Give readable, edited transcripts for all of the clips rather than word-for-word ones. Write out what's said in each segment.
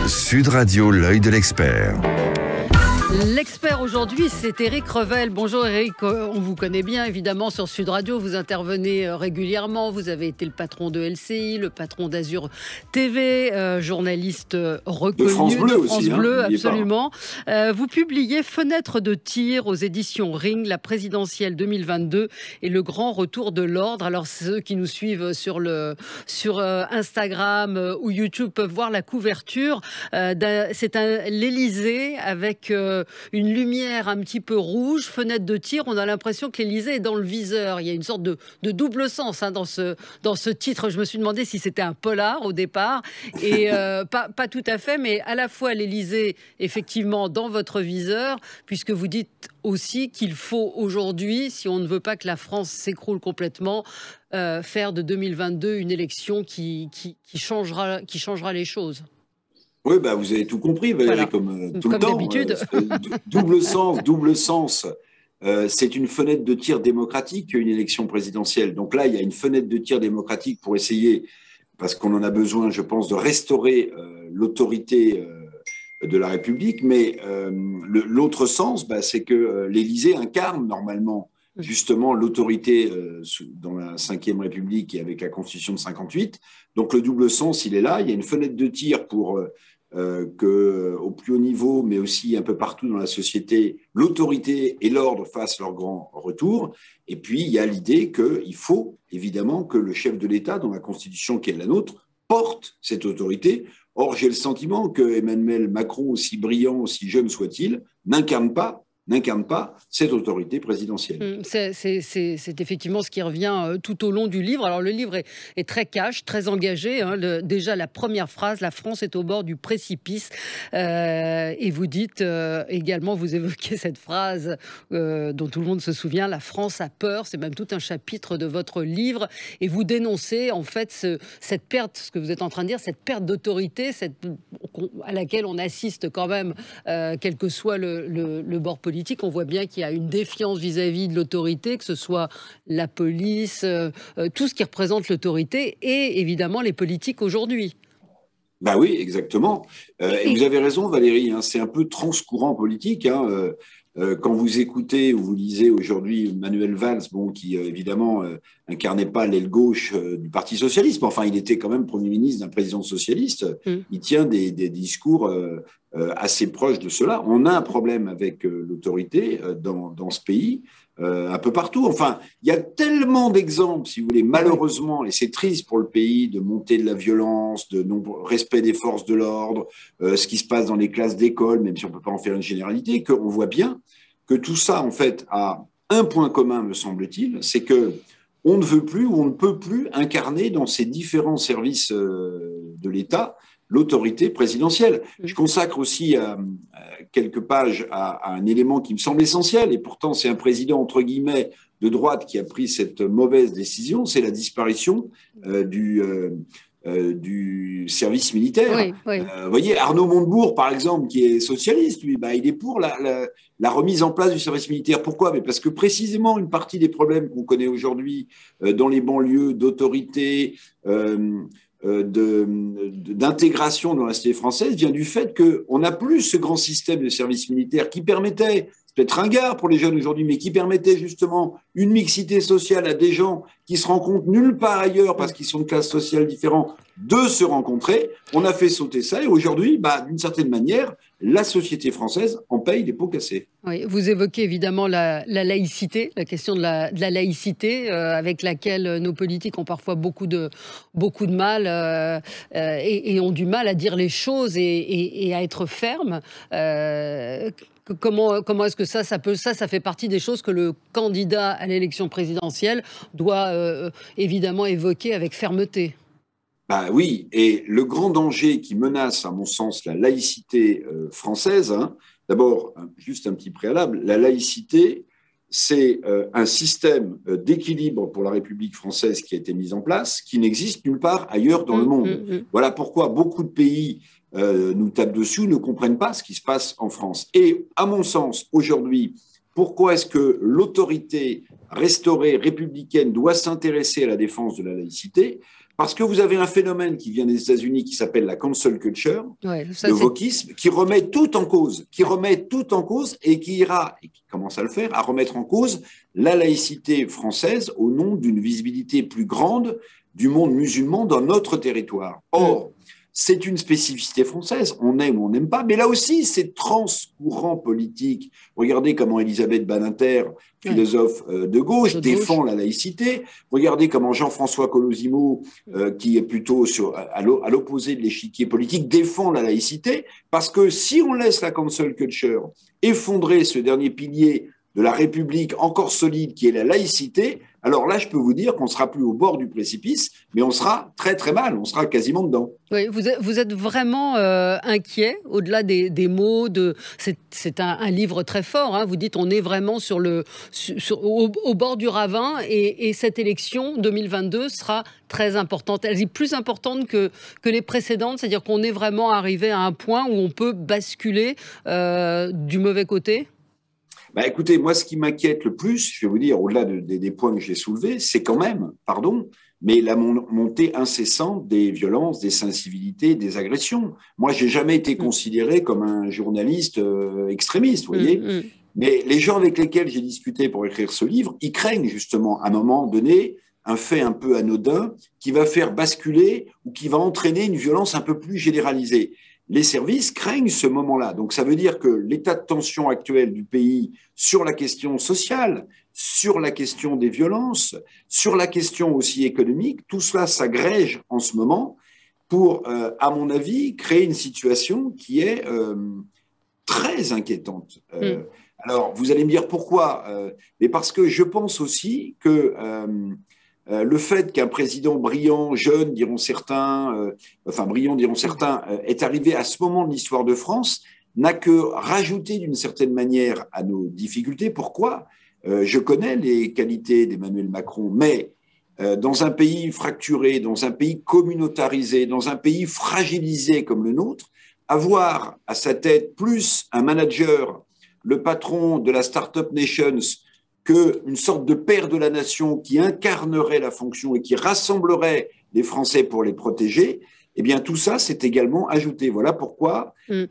Sud Radio, l'œil de l'expert. L'expert aujourd'hui, c'est Éric Revel. Bonjour Éric, on vous connaît bien évidemment sur Sud Radio, vous intervenez régulièrement, vous avez été le patron de LCI, le patron d'Azur TV, journaliste reconnu de France Bleu aussi, Bleu, absolument. Vous publiez Fenêtre de tir aux éditions Ring, la présidentielle 2022 et le grand retour de l'ordre. Alors ceux qui nous suivent sur Instagram ou YouTube peuvent voir la couverture. C'est l'Élysée avec une lumière un petit peu rouge, fenêtre de tir. On a l'impression que l'Élysée est dans le viseur. Il y a une sorte de double sens dans ce titre. Je me suis demandé si c'était un polar au départ. Et pas tout à fait, mais à la fois l'Élysée, effectivement, dans votre viseur, puisque vous dites aussi qu'il faut aujourd'hui, si on ne veut pas que la France s'écroule complètement, faire de 2022 une élection qui changera les choses. Oui, vous avez tout compris, Valérie, comme tout le temps. D'habitude. Double sens. C'est une fenêtre de tir démocratique qu'une élection présidentielle. Donc là, il y a une fenêtre de tir démocratique pour essayer, parce qu'on en a besoin, je pense, de restaurer l'autorité de la République. Mais l'autre sens, c'est que l'Élysée incarne normalement justement l'autorité dans la Ve République et avec la Constitution de 58. Donc le double sens, il est là. Il y a une fenêtre de tir pour qu'au plus haut niveau, mais aussi un peu partout dans la société, l'autorité et l'ordre fassent leur grand retour. Et puis, il y a l'idée qu'il faut évidemment que le chef de l'État, dans la Constitution qui est la nôtre, porte cette autorité. Or, j'ai le sentiment que Emmanuel Macron, aussi brillant, aussi jeune soit-il, n'incarne pas cette autorité présidentielle. C'est effectivement ce qui revient tout au long du livre. Alors le livre est très cash, très engagé. Déjà la première phrase, la France est au bord du précipice. Et vous dites également, vous évoquez cette phrase dont tout le monde se souvient, la France a peur. C'est même tout un chapitre de votre livre. Et vous dénoncez en fait cette perte, ce que vous êtes en train de dire, cette perte d'autorité à laquelle on assiste quand même, quel que soit le bord politique. On voit bien qu'il y a une défiance vis-à-vis de l'autorité, que ce soit la police, tout ce qui représente l'autorité et évidemment les politiques aujourd'hui. Oui, exactement. Et vous avez raison, Valérie, c'est un peu transcourant politique. Quand vous écoutez ou vous lisez aujourd'hui Manuel Valls, qui évidemment incarnait pas l'aile gauche du Parti socialiste, mais enfin il était quand même Premier ministre d'un président socialiste, il tient des discours assez proches de cela. On a un problème avec l'autorité dans ce pays, un peu partout. Enfin, il y a tellement d'exemples, si vous voulez, malheureusement, et c'est triste pour le pays, de montée de la violence, de non-respect des forces de l'ordre, ce qui se passe dans les classes d'école, même si on ne peut pas en faire une généralité, qu'on voit bien que tout ça, en fait, a un point commun, me semble-t-il, c'est que on ne veut plus ou on ne peut plus incarner dans ces différents services de l'État l'autorité présidentielle. Je consacre aussi quelques pages à un élément qui me semble essentiel, et pourtant c'est un président, entre guillemets, de droite qui a pris cette mauvaise décision, c'est la disparition du service militaire. Oui. Vous voyez, Arnaud Montebourg, par exemple, qui est socialiste, lui, il est pour la remise en place du service militaire. Pourquoi ? Mais parce que précisément, une partie des problèmes qu'on connaît aujourd'hui dans les banlieues d'autorité, d'intégration dans la société française vient du fait qu'on n'a plus ce grand système de service militaire qui permettait, c'est peut-être ringard pour les jeunes aujourd'hui, mais qui permettait justement une mixité sociale à des gens qui se rencontrent nulle part ailleurs parce qu'ils sont de classes sociales différentes, de se rencontrer. On a fait sauter ça et aujourd'hui, d'une certaine manière, la société française en paye les pots cassés. Oui, vous évoquez évidemment la laïcité, la question de la laïcité avec laquelle nos politiques ont parfois beaucoup de mal et ont du mal à dire les choses et à être fermes. Comment est-ce que ça fait partie des choses que le candidat à l'élection présidentielle doit évidemment évoquer avec fermeté? Oui, et le grand danger qui menace, à mon sens, la laïcité française, d'abord, juste un petit préalable, la laïcité, c'est un système d'équilibre pour la République française qui a été mis en place, qui n'existe nulle part ailleurs dans le monde. Voilà pourquoi beaucoup de pays nous tapent dessus, ne comprennent pas ce qui se passe en France. Et à mon sens, aujourd'hui, pourquoi est-ce que l'autorité restaurée républicaine doit s'intéresser à la défense de la laïcité ? Parce que vous avez un phénomène qui vient des États-Unis qui s'appelle la cancel culture, le wokisme, qui remet tout en cause, et qui ira, et qui commence à le faire, à remettre en cause la laïcité française au nom d'une visibilité plus grande du monde musulman dans notre territoire. Or, c'est une spécificité française, on aime ou on n'aime pas, mais là aussi, c'est transcourant politique. Regardez comment Elisabeth Badinter, philosophe de gauche, défend la laïcité. Regardez comment Jean-François Colosimo, qui est plutôt à l'opposé de l'échiquier politique, défend la laïcité, parce que si on laisse la cancel culture effondrer ce dernier pilier de la République encore solide qui est la laïcité, alors là, je peux vous dire qu'on ne sera plus au bord du précipice, mais on sera très très mal, on sera quasiment dedans. Oui, vous êtes vraiment inquiet, au-delà des mots, c'est un livre très fort, hein, vous dites on est vraiment au bord du ravin, et cette élection 2022 sera très importante. Elle est plus importante que les précédentes, c'est-à-dire qu'on est vraiment arrivé à un point où on peut basculer du mauvais côté. Écoutez, moi, ce qui m'inquiète le plus, je vais vous dire, au-delà des points que j'ai soulevés, c'est quand même, mais la montée incessante des violences, des incivilités, des agressions. Moi, j'ai jamais été considéré comme un journaliste extrémiste, vous voyez. Mais les gens avec lesquels j'ai discuté pour écrire ce livre, ils craignent justement, à un moment donné, un fait un peu anodin qui va faire basculer ou qui va entraîner une violence un peu plus généralisée. Les services craignent ce moment-là. Donc, ça veut dire que l'état de tension actuel du pays sur la question sociale, sur la question des violences, sur la question aussi économique, tout cela s'agrège en ce moment pour, à mon avis, créer une situation qui est très inquiétante. Alors, vous allez me dire pourquoi, mais parce que je pense aussi que le fait qu'un président brillant, jeune, diront certains, est arrivé à ce moment de l'histoire de France, n'a que rajouté d'une certaine manière à nos difficultés. Pourquoi ? Je connais les qualités d'Emmanuel Macron, mais dans un pays fracturé, dans un pays communautarisé, dans un pays fragilisé comme le nôtre, avoir à sa tête plus un manager, le patron de la Startup Nations, qu'une sorte de père de la nation qui incarnerait la fonction et qui rassemblerait les Français pour les protéger, eh bien tout ça, c'est également ajouté. Voilà pourquoi, je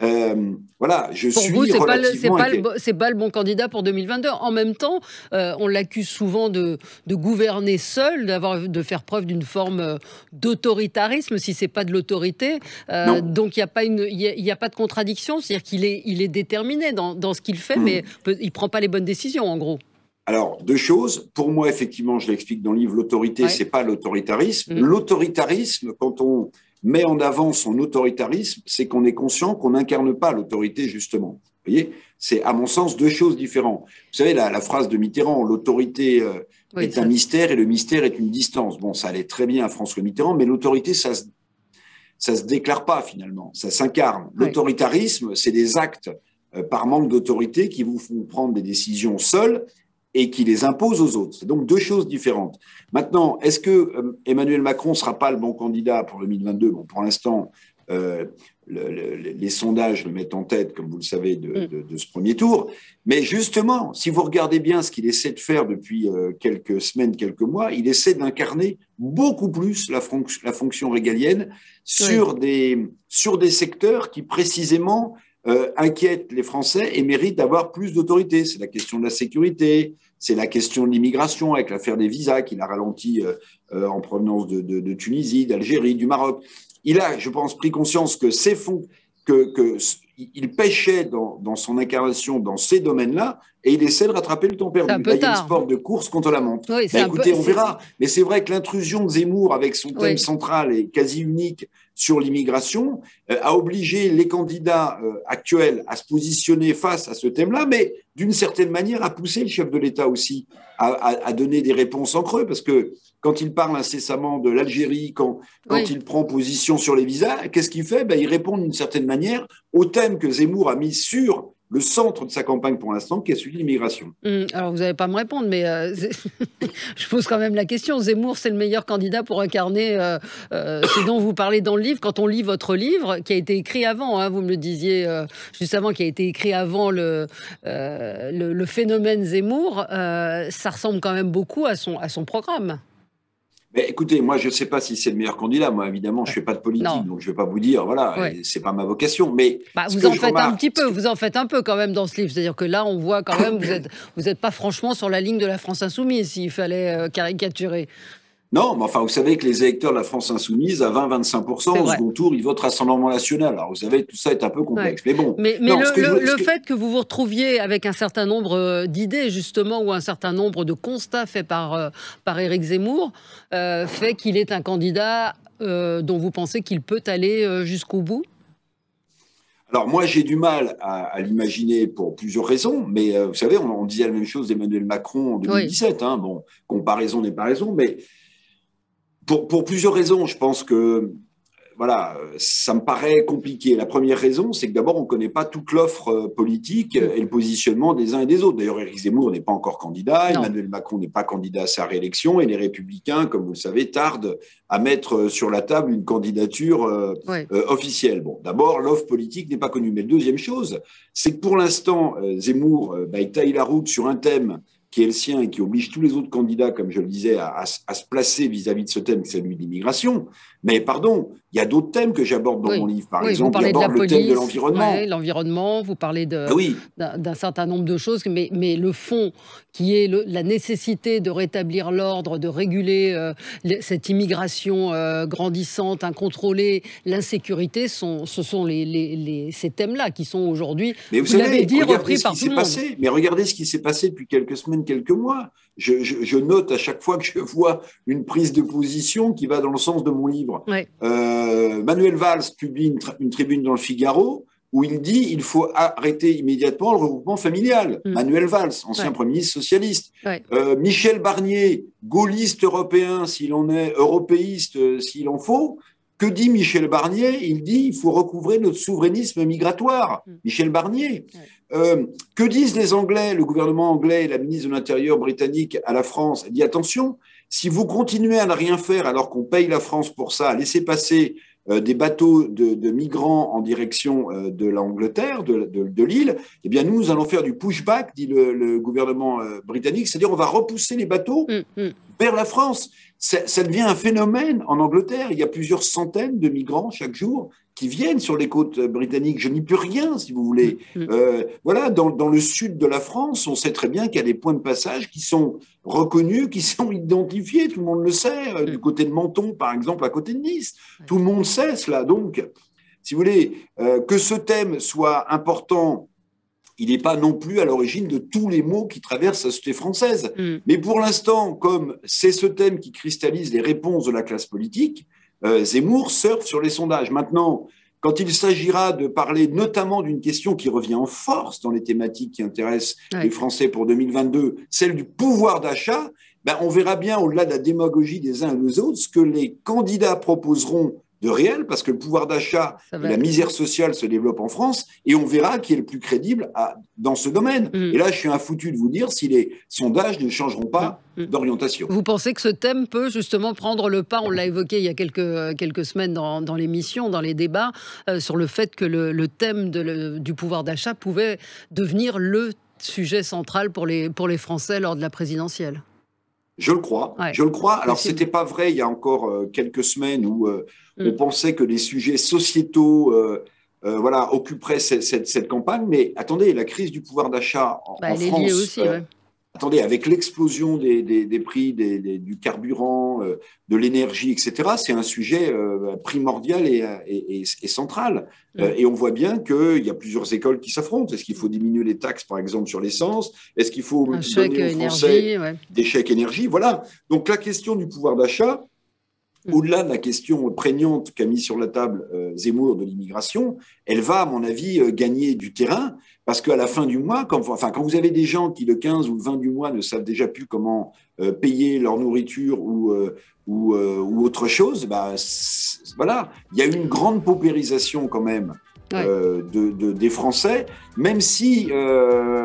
pour suis vous, relativement inquiet. C'est pas le bon candidat pour 2022. En même temps, on l'accuse souvent de gouverner seul, de faire preuve d'une forme d'autoritarisme, si c'est pas de l'autorité. Donc il y a pas de contradiction, c'est-à-dire qu'il est déterminé dans ce qu'il fait, mais il prend pas les bonnes décisions, en gros. Alors, deux choses. Pour moi, effectivement, je l'explique dans le livre, l'autorité, c'est pas l'autoritarisme. L'autoritarisme, quand on met en avant son autoritarisme, c'est qu'on est conscient qu'on n'incarne pas l'autorité, justement. Vous voyez, c'est, à mon sens, deux choses différentes. Vous savez, la phrase de Mitterrand, l'autorité est un mystère et le mystère est une distance. Bon, ça allait très bien à François Mitterrand, mais l'autorité, ça se déclare pas, finalement. Ça s'incarne. L'autoritarisme, c'est des actes par manque d'autorité qui vous font prendre des décisions seuls et qui les impose aux autres. C'est donc deux choses différentes. Maintenant, est-ce que Emmanuel Macron ne sera pas le bon candidat pour 2022 ? Bon, pour l'instant, les sondages le mettent en tête, comme vous le savez, de ce premier tour. Mais justement, si vous regardez bien ce qu'il essaie de faire depuis quelques semaines, quelques mois, il essaie d'incarner beaucoup plus la fonction régalienne sur des secteurs qui, précisément, inquiètent les Français et méritent d'avoir plus d'autorité. C'est la question de la sécurité, c'est la question de l'immigration avec l'affaire des visas qu'il a ralenti en provenance de Tunisie, d'Algérie, du Maroc. Il a, je pense, pris conscience que ces fonds, il pêchait dans son incarnation dans ces domaines-là et il essaie de rattraper le temps perdu. Là, il y a une sport de course contre la montre. Oui, écoutez, on verra. Mais c'est vrai que l'intrusion de Zemmour avec son thème central et quasi unique sur l'immigration a obligé les candidats actuels à se positionner face à ce thème-là, mais d'une certaine manière a poussé le chef de l'État aussi à donner des réponses en creux, parce que quand il parle incessamment de l'Algérie, quand il prend position sur les visas, qu'est-ce qu'il fait ? Il répond d'une certaine manière au thème que Zemmour a mis sur le centre de sa campagne pour l'instant, qui est celui de l'immigration. Alors, vous n'allez pas me répondre, mais je pose quand même la question. Zemmour, c'est le meilleur candidat pour incarner ce dont vous parlez dans le livre. Quand on lit votre livre, qui a été écrit avant, hein, vous me le disiez juste avant, qui a été écrit avant le phénomène Zemmour, ça ressemble quand même beaucoup à son programme. Mais écoutez, moi, je ne sais pas si c'est le meilleur candidat. Moi, évidemment, je ne fais pas de politique, Non. donc je ne vais pas vous dire, voilà, Ouais. c'est pas ma vocation. Mais Vous en faites un petit peu, vous en faites un peu quand même dans ce livre. C'est-à-dire que là, on voit quand même, vous êtes pas franchement sur la ligne de la France insoumise, s'il fallait caricaturer. Non, mais enfin, vous savez que les électeurs de la France insoumise, à 20-25%, au second tour, ils votent Rassemblement national. Alors, vous savez, tout ça est un peu complexe. Ouais. Mais bon. Mais non, le fait que vous vous retrouviez avec un certain nombre d'idées, justement, ou un certain nombre de constats faits par Éric Zemmour, fait qu'il est un candidat dont vous pensez qu'il peut aller jusqu'au bout? Alors moi, j'ai du mal à l'imaginer pour plusieurs raisons, mais vous savez, on disait la même chose d'Emmanuel Macron en 2017. Oui. Hein, bon, comparaison n'est pas raison, mais pour plusieurs raisons, je pense que voilà, ça me paraît compliqué. La première raison, c'est que d'abord, on ne connaît pas toute l'offre politique et le positionnement des uns et des autres. D'ailleurs, Éric Zemmour n'est pas encore candidat, non. Emmanuel Macron n'est pas candidat à sa réélection, et les Républicains, comme vous le savez, tardent à mettre sur la table une candidature officielle. Bon, d'abord, l'offre politique n'est pas connue. Mais la deuxième chose, c'est que pour l'instant, Zemmour, il taille la route sur un thème qui est le sien et qui oblige tous les autres candidats, comme je le disais, à se placer vis-à-vis de ce thème, c'est celui de l'immigration. Mais pardon, il y a d'autres thèmes que j'aborde dans mon livre. Par exemple, j'aborde le thème de l'environnement. L'environnement, vous parlez d'un certain nombre de choses, mais le fond, qui est la nécessité de rétablir l'ordre, de réguler cette immigration grandissante, incontrôlée, l'insécurité, ce sont ces thèmes-là qui sont aujourd'hui, vous l'avez dit, repris par tout le monde. Mais regardez ce qui s'est passé depuis quelques semaines, quelques mois. Je note à chaque fois que je vois une prise de position qui va dans le sens de mon livre. Ouais. Manuel Valls publie une tribune dans le Figaro où il dit il faut arrêter immédiatement le regroupement familial. Manuel Valls, ancien Premier ministre socialiste. Ouais. Michel Barnier, gaulliste européen s'il en est, européiste s'il en faut. Que dit Michel Barnier? Il dit il faut recouvrer notre souverainisme migratoire. Michel Barnier. Que disent les Anglais, le gouvernement anglais et la ministre de l'Intérieur britannique à la France? Elle dit attention, si vous continuez à ne rien faire alors qu'on paye la France pour ça, à laisser passer des bateaux de migrants en direction de l'Angleterre, de l'île, eh bien nous allons faire du pushback, dit le gouvernement britannique, c'est-à-dire on va repousser les bateaux vers la France. Ça devient un phénomène en Angleterre. Il y a plusieurs centaines de migrants chaque jour qui viennent sur les côtes britanniques. Je n'y peux rien, si vous voulez. Voilà, dans le sud de la France, on sait très bien qu'il y a des points de passage qui sont reconnus, qui sont identifiés. Tout le monde le sait. Du côté de Menton, par exemple, à côté de Nice. Tout le monde sait cela. Donc, si vous voulez, que ce thème soit important, il n'est pas non plus à l'origine de tous les maux qui traversent la société française. Mais pour l'instant, comme c'est ce thème qui cristallise les réponses de la classe politique, Zemmour surfe sur les sondages. Maintenant, quand il s'agira de parler notamment d'une question qui revient en force dans les thématiques qui intéressent les Français pour 2022, celle du pouvoir d'achat, on verra bien, au-delà de la démagogie des uns et des autres, ce que les candidats proposeront de réel, parce que le pouvoir d'achat et la misère sociale se développent en France, et on verra qui est le plus crédible dans ce domaine. Et là, je suis un foutu de vous dire si les sondages ne changeront pas d'orientation. Vous pensez que ce thème peut justement prendre le pas, on l'a évoqué il y a quelques semaines dans l'émission, dans les débats, sur le fait que le thème du pouvoir d'achat pouvait devenir le sujet central pour les Français lors de la présidentielle? Je le crois, je le crois. Alors, ce n'était pas vrai il y a encore quelques semaines où on pensait que les sujets sociétaux occuperaient cette campagne. Mais attendez, la crise du pouvoir d'achat en France… Elle est liée aussi, attendez, avec l'explosion des prix du carburant, de l'énergie, etc., c'est un sujet primordial et central. Et on voit bien qu'il y a plusieurs écoles qui s'affrontent. Est-ce qu'il faut diminuer les taxes, par exemple, sur l'essence? Est-ce qu'il faut donner aux Français des chèques énergie? Voilà. Donc la question du pouvoir d'achat, au-delà de la question prégnante qu'a mis sur la table Zemmour de l'immigration, elle va, à mon avis, gagner du terrain, parce qu'à la fin du mois, quand vous avez des gens qui, le 15 ou le 20 du mois, ne savent déjà plus comment payer leur nourriture ou autre chose, voilà, il y a une grande paupérisation quand même des Français, même si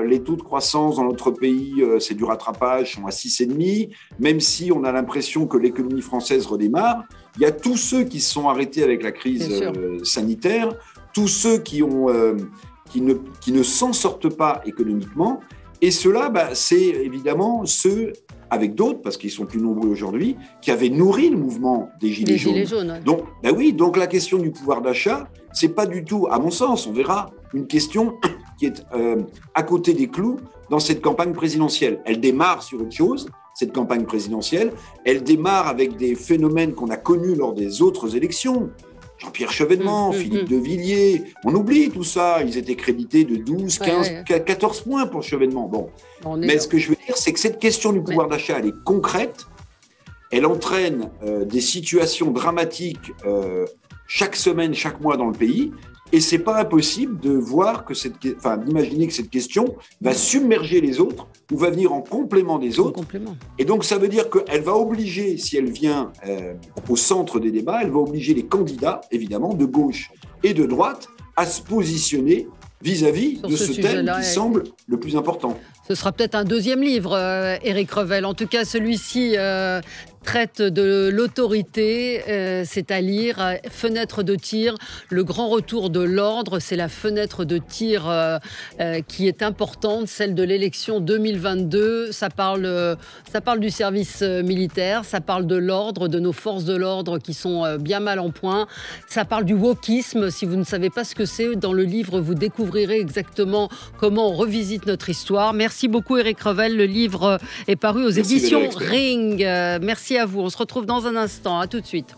les taux de croissance dans notre pays, c'est du rattrapage, sont à 6,5, même si on a l'impression que l'économie française redémarre, il y a tous ceux qui se sont arrêtés avec la crise sanitaire, tous ceux qui ne s'en sortent pas économiquement, et ceux-là, c'est évidemment ceux avec d'autres, parce qu'ils sont plus nombreux aujourd'hui, qui avaient nourri le mouvement des Gilets jaunes. Gilets jaunes, ouais. Donc, ben oui, donc la question du pouvoir d'achat, c'est pas du tout, à mon sens, on verra, une question qui est à côté des clous dans cette campagne présidentielle. Elle démarre sur autre chose, cette campagne présidentielle. Elle démarre avec des phénomènes qu'on a connus lors des autres élections. Jean-Pierre Chevènement, Philippe de Villiers, on oublie tout ça. Ils étaient crédités de 12, 15, 14 points pour Chevènement. Bon. Mais ce que je veux dire, c'est que cette question du pouvoir d'achat, elle est concrète. Elle entraîne des situations dramatiques chaque semaine, chaque mois dans le pays. Et c'est pas impossible de voir que d'imaginer que cette question va submerger les autres ou va venir en complément des autres. Et donc, ça veut dire qu'elle va obliger, si elle vient au centre des débats, elle va obliger les candidats, évidemment, de gauche et de droite, à se positionner vis-à-vis de ce thème qui semble le plus important. Ce sera peut-être un deuxième livre, Éric Revel. En tout cas, celui-ci traite de l'autorité, c'est à lire. Fenêtre de tir, le grand retour de l'ordre. C'est la fenêtre de tir qui est importante, celle de l'élection 2022. Ça parle du service militaire, ça parle de l'ordre, de nos forces de l'ordre qui sont bien mal en point. Ça parle du wokisme. Si vous ne savez pas ce que c'est, dans le livre, vous découvrirez exactement comment on revisite notre histoire. Merci beaucoup, Éric Revel. Le livre est paru aux éditions Ring. Merci à vous. On se retrouve dans un instant. À tout de suite.